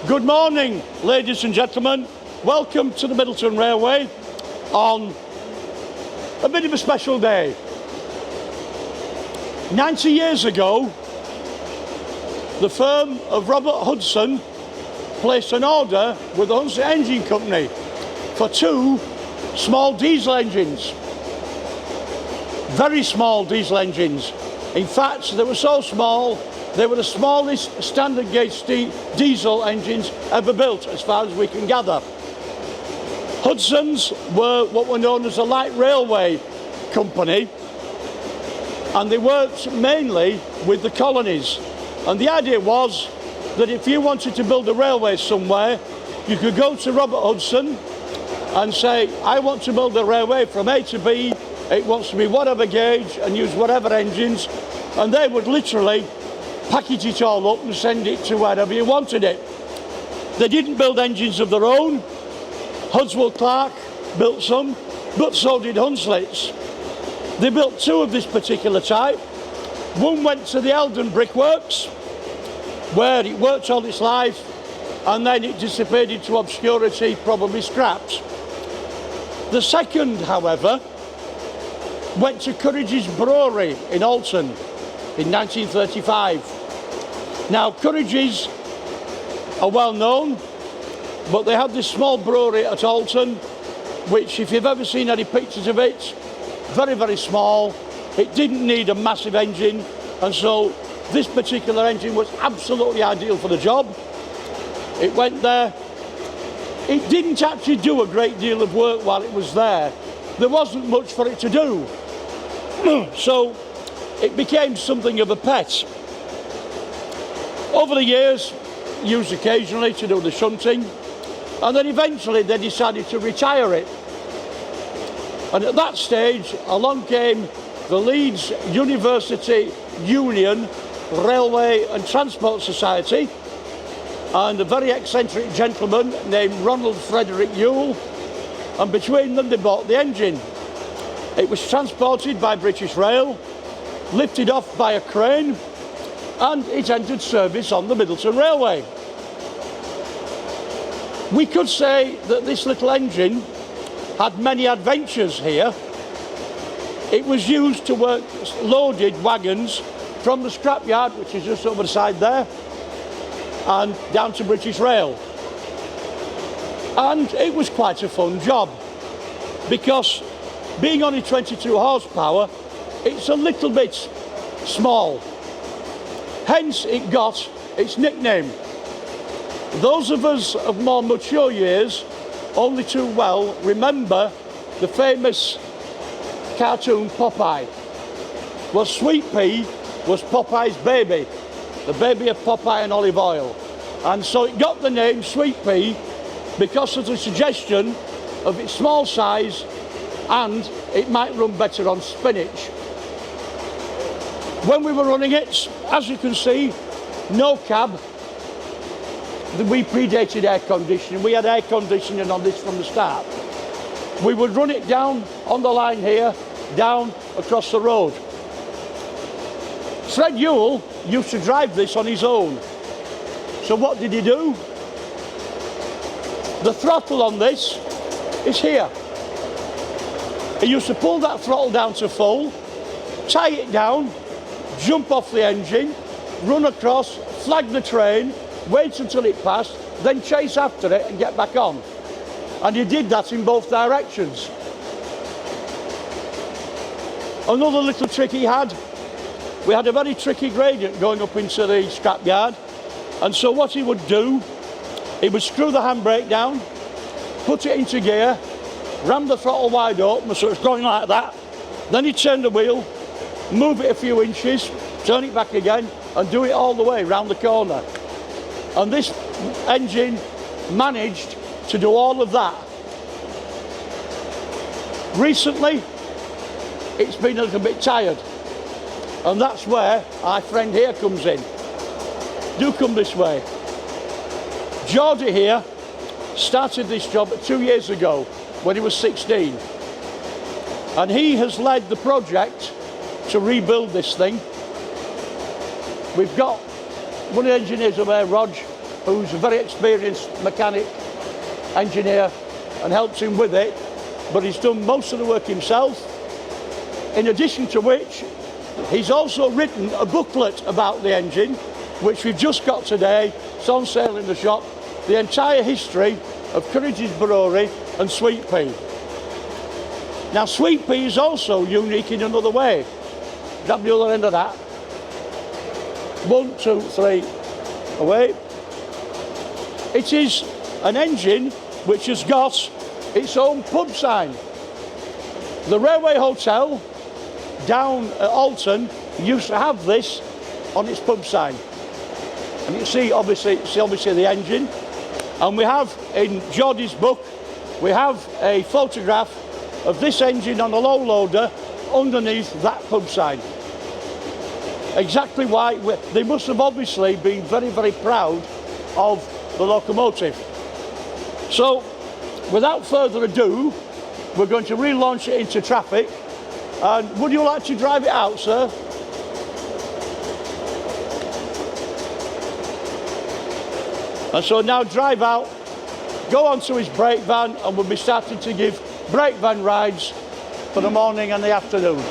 Good morning, ladies and gentlemen. Welcome to the Middleton Railway on a bit of a special day. 90 years ago, the firm of Robert Hudson placed an order with the Hudson Engine Company for 2 small diesel engines. Very small diesel engines. In fact, they were so small, they were the smallest standard gauge diesel engines ever built, as far as we can gather. Hudson's were what were known as a light railway company, and they worked mainly with the colonies. And the idea was that if you wanted to build a railway somewhere, you could go to Robert Hudson and say, I want to build a railway from A to B, it wants to be whatever gauge and use whatever engines, and they would literally package it all up and send it to wherever you wanted it. They didn't build engines of their own. Hudswell Clark built some, but so did Hunslits. They built 2 of this particular type. One went to the Eldon Brickworks, where it worked all its life, and then it disappeared into obscurity, probably scrapped. The second, however, went to Courage's Brewery in Alton in 1935. Now, Courage's are well known, but they had this small brewery at Alton, which, if you've ever seen any pictures of it, very, very small. It didn't need a massive engine, and so this particular engine was absolutely ideal for the job. It went there. It didn't actually do a great deal of work while it was there. There wasn't much for it to do. So it became something of a pet. Over the years, used occasionally to do the shunting, and then eventually they decided to retire it. And at that stage, along came the Leeds University Union Railway and Transport Society, and a very eccentric gentleman named Ronald Frederick Yule, and between them they bought the engine. It was transported by British Rail, lifted off by a crane, and it entered service on the Middleton Railway. We could say that this little engine had many adventures here. It was used to work loaded wagons from the scrapyard, which is just over the side there, and down to British Rail. And it was quite a fun job, because being only 22 horsepower, it's a little bit small. Hence it got its nickname. Those of us of more mature years only too well remember the famous cartoon Popeye. Well, Sweet Pea was Popeye's baby, the baby of Popeye and olive oil. And so it got the name Sweet Pea because of the suggestion of its small size, and it might run better on spinach. When we were running it, as you can see, no cab. We predated air conditioning. We had air conditioning on this from the start. We would run it down on the line here, down across the road. Fred Yule used to drive this on his own. So what did he do? The throttle on this is here. He used to pull that throttle down to full, tie it down, jump off the engine, run across, flag the train, wait until it passed, then chase after it and get back on. And he did that in both directions. Another little trick he had, we had a very tricky gradient going up into the scrapyard, and so what he would do, he would screw the handbrake down, put it into gear, ram the throttle wide open so it's going like that, then he'd turn the wheel, move it a few inches, turn it back again, and do it all the way round the corner. And this engine managed to do all of that. Recently, it's been a little bit tired, and that's where our friend here comes in. Do come this way. Geordie here started this job 2 years ago when he was 16, and he has led the project to rebuild this thing. We've got one of the engineers over there, Rog, who's a very experienced mechanic, engineer, and helps him with it, but he's done most of the work himself. In addition to which, he's also written a booklet about the engine, which we've just got today. It's on sale in the shop. The entire history of Geordie Brewery and Sweet Pea. Now, Sweet Pea is also unique in another way. Grab the other end of that. 1, 2, 3, away. It is an engine which has got its own pub sign. The Railway Hotel down at Alton used to have this on its pub sign. And you see obviously the engine. And we have, in Geordie's book, we have a photograph of this engine on a low loader underneath that pub sign. Exactly why they must have obviously been very, very proud of the locomotive. So, without further ado, we're going to relaunch it into traffic. And would you like to drive it out, sir? And so now drive out, go onto his brake van, and we'll be starting to give brake van rides for the morning and the afternoon.